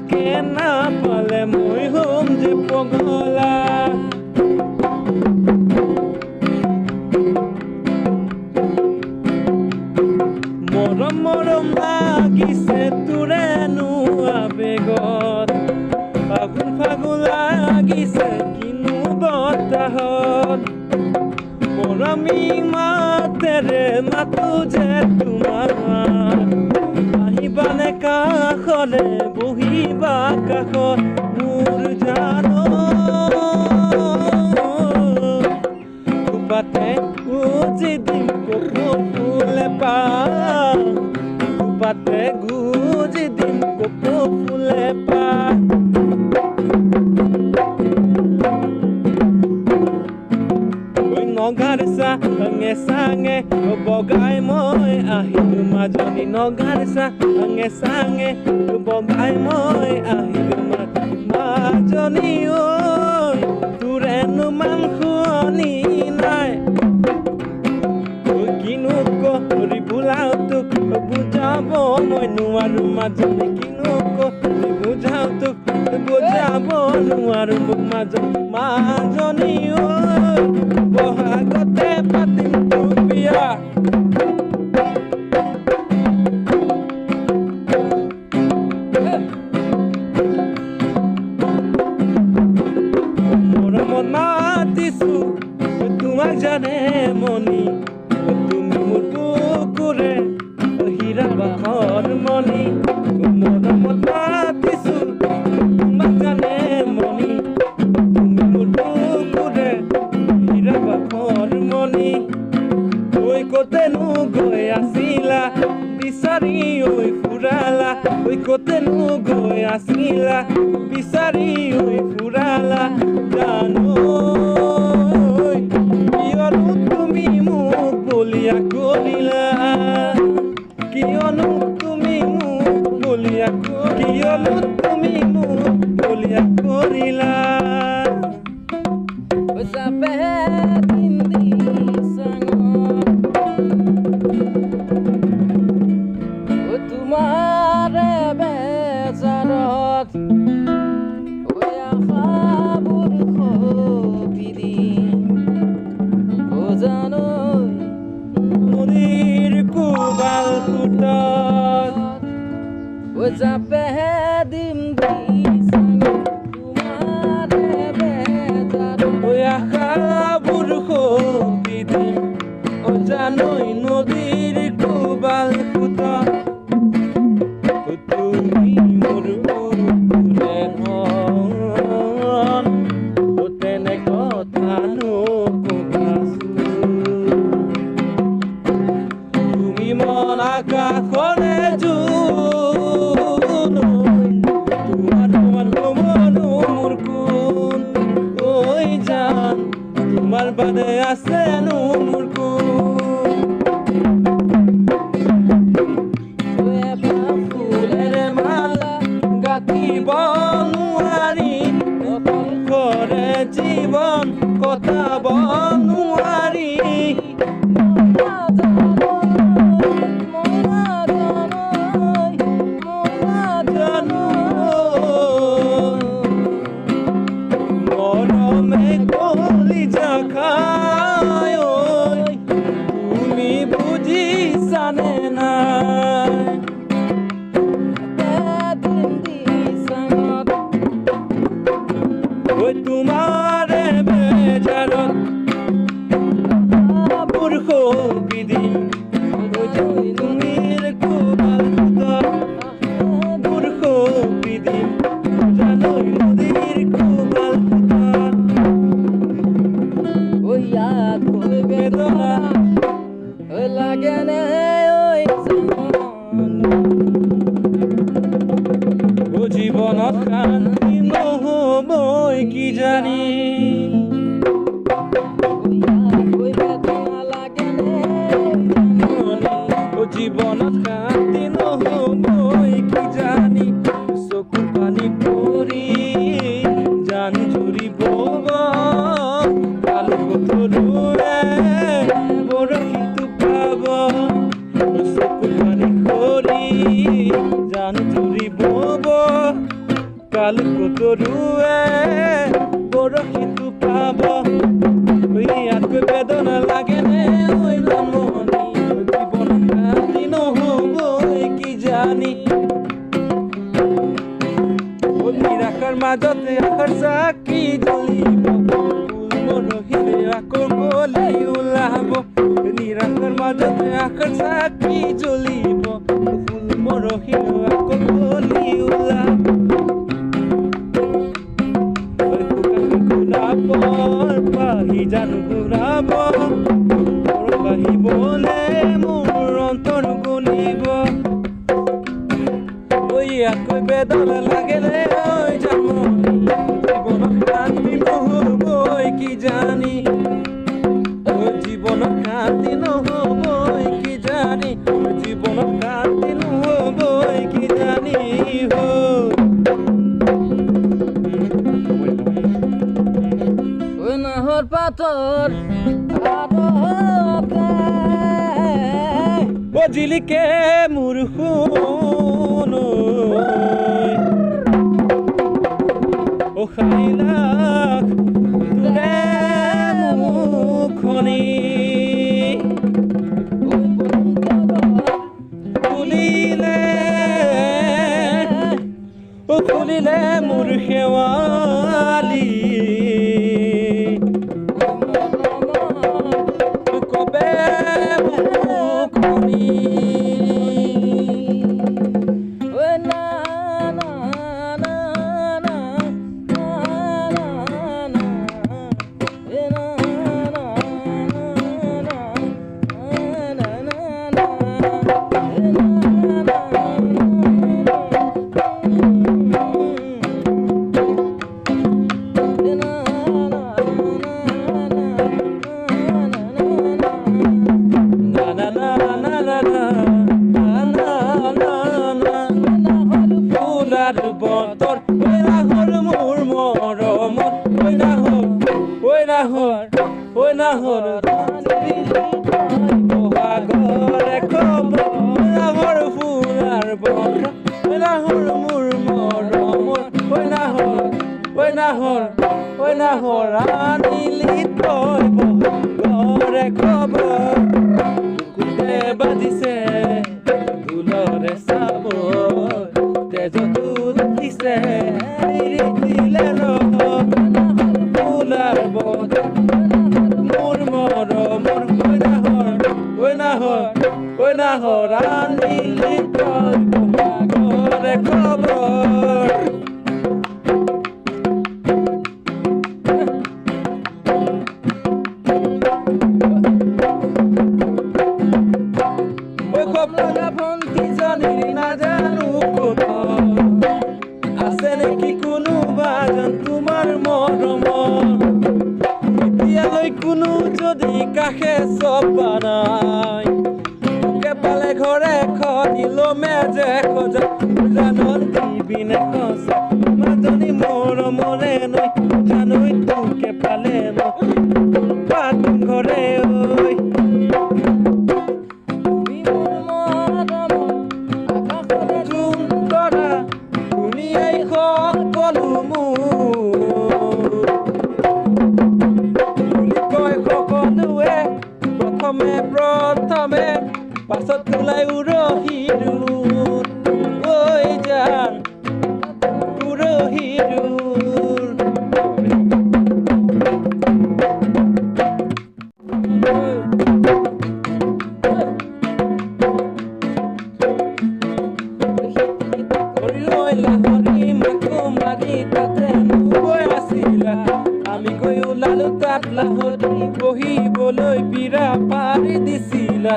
তোমাকে না পালে মই হম যে পগলা মৰম মৰম লাগিছে তোৰেনো আবেগত ফাগুন ফাগুন লাগিছে কিনো বতাহত মৰমী মাতেৰে মাতো যে তোমাৰ আহিবানে কাষলে বহিবা কাষত মোৰ জানো বাটে গুজি দিম কপৌ ফুলে পা বাটে গুজি দিম কপৌ ফুলে পা নগাৰ চাঙে চাঙে বগাই মই আহিলো মাজনী নগাৰ চাঙে চাঙে বগাই মই আহিলো মাজনী ঐ তোৰেনো মান শুৱনি নাই কিনো কৰি বোলাও তোক বুজাব মই নোৱাৰো মাজনী কিনো কৰি বুজাও তোক বুজাব নোৱাৰো মোক মাজনী ঐ বহাগতে পাতিম তোক বিয়া মৰমত মাতিছো তোমাক জানে মনি তুমি মোৰ বুকুৰে হীৰা বাখৰ মনি মৰমত মাতিছো তোমাক জানে মনি তুমি মোৰ বুকুৰে হীৰা বাখৰ মনি ঐ কতেনো গৈ আছিলা বিচাৰি ঐ ফুৰালা ঐ কতেনো গৈ আছিলা বিচাৰি ঐ ফুৰালা জানো কিয়নো তুমি মোক বলিয়া কৰিলা কিয়নো তুমি মোক বলিয়া কিয়নো তুমি মোক বলিয়া কৰিলা তোমাৰে বেজাৰত আশাবোৰ খপি দিম জানো নদীৰ কোবাল ফুটত জাপেহে দিম তোমাৰে বেজাৰত আশাবোৰ খপি দিম জানৈ নদীৰ কোবাল ফুটত তুমি মোৰ বুকুৰে ধন তেনে কথা নকবাচোন তুমি মন আকাশৰে জোন তোমাৰ মন মোৰ কোন ঐ জান তোমাৰ বাদে আছেনো মোৰ কোন গাঁঠিব নোৱাৰি অকলশৰে জীৱন কটাব নোৱাৰি মৰমে কলিজা খায় তুমি বুজিছানে নাই তোমাৰে বেজাৰত আশাবোৰ খপি দিম তুমিৰ কোবাল ফুটত খপি দিম জানৈ নদীৰ কোবাল ফুটত বেদনা লাগেনে জীৱনত শান্তি নহ'বই কি জানি জীৱনত শান্তি নহ'বই কি জানি চকু পানী পৰি জান জুৰিব কাল কঠোৰে বৰশীটো পাব চকু পানী পৰি জান জুৰিব তৰুৱে বৰশীটো পাব ইয়াতকৈ বেদনা লাগেনে ঐ ৰামনি জীৱন শান্তি নহ'বই কি জানি নিৰাশাৰ মাজতে আশাৰ চাকি জ্বলিব ফুল মৰহিৰে আকৌ কলি ওলাব নিৰাশাৰ মাজতে আশাৰ চাকি জ্বলিব ফুল মৰহিৰে আকৌ কলি ওলাব গুলাবৰ পাহি জানো ঘূৰাব বাঢ়িবলে মোৰ অন্তৰ গলিব ইয়াতকৈ বেদনা লাগেনে ঐ জানমণি জীৱনত শান্তি নহ'বই কি জানি জীৱনত শান্তি নহ'বই কি জানি জীৱনত শান্তি নহ'বই কি জানি ঐ নাহৰ পাতৰ বজিলিকে মোৰ সোণ ও খাইলাক তোৰে মুখনি খুলিলে মোৰ শেৱালি কবে মুখনি বতৰ নাহৰ মোৰ মৰমত নাহৰ বহাগৰে খবৰ নাহৰ ফুলাৰ বতৰ নাহৰ মোৰ মৰমত নাহৰ আনিলি তই বহাগৰে খবৰ কোনে বাজিছে ঢোলৰে চাবৰ তেজতো দিছে দিলে ফুলাৰ বতৰ মোৰ মৰমৰ নাহৰ আনিলি তই বহাগৰে খবৰ ভন্তিজনীৰ নাজানো ক'ত আছে নেকি কোনোবা যেন তোমাৰ মৰমত এতিয়ালৈ কোনো যদি কাষে চপা নাই তোকে পালে ঘৰে খনিলো মেজে খোজা জানন দিবিনে সঁচা মাজনী মৰমৰে নৈ জানৈ তোকে পালে মই পাতিম ঘৰে ঐ প্ৰথমে পাছত ওলাই উৰহিৰ ঐ জান উৰহিৰ আমি গৈ ওলালো তাত লাহতি বহিবলৈ বিৰা পাৰি দিছিলা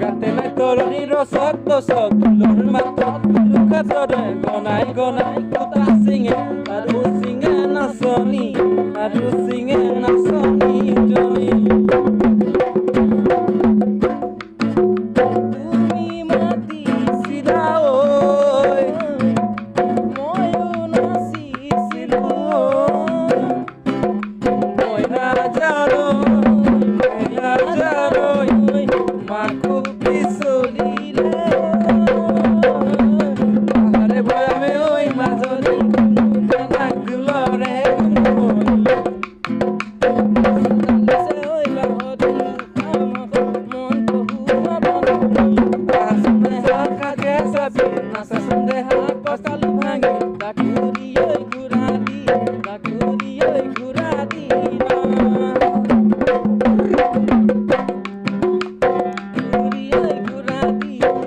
গাতে নাই তৰণি ৰচক দচক ফুলৰ মাতত লুকাজৰে গনাই কুটা চিঙে আৰু চিঙে নাচনি জনী তুমি মাতিছিলা ঐ ময়ো নাচিছিলো মাকো পিছলিলে আহারে বয়ামে ওই মাঝ কসালি ভাঙে তাকুরি ওই ঘুরা দি তাকুরি ওই ঘুরা দি না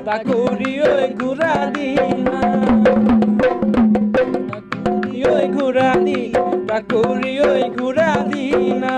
তাকুরি ওই ঘুরা দি না তাকুরি ওই ঘুরা দি তাকুরি ওই ঘুরা দি না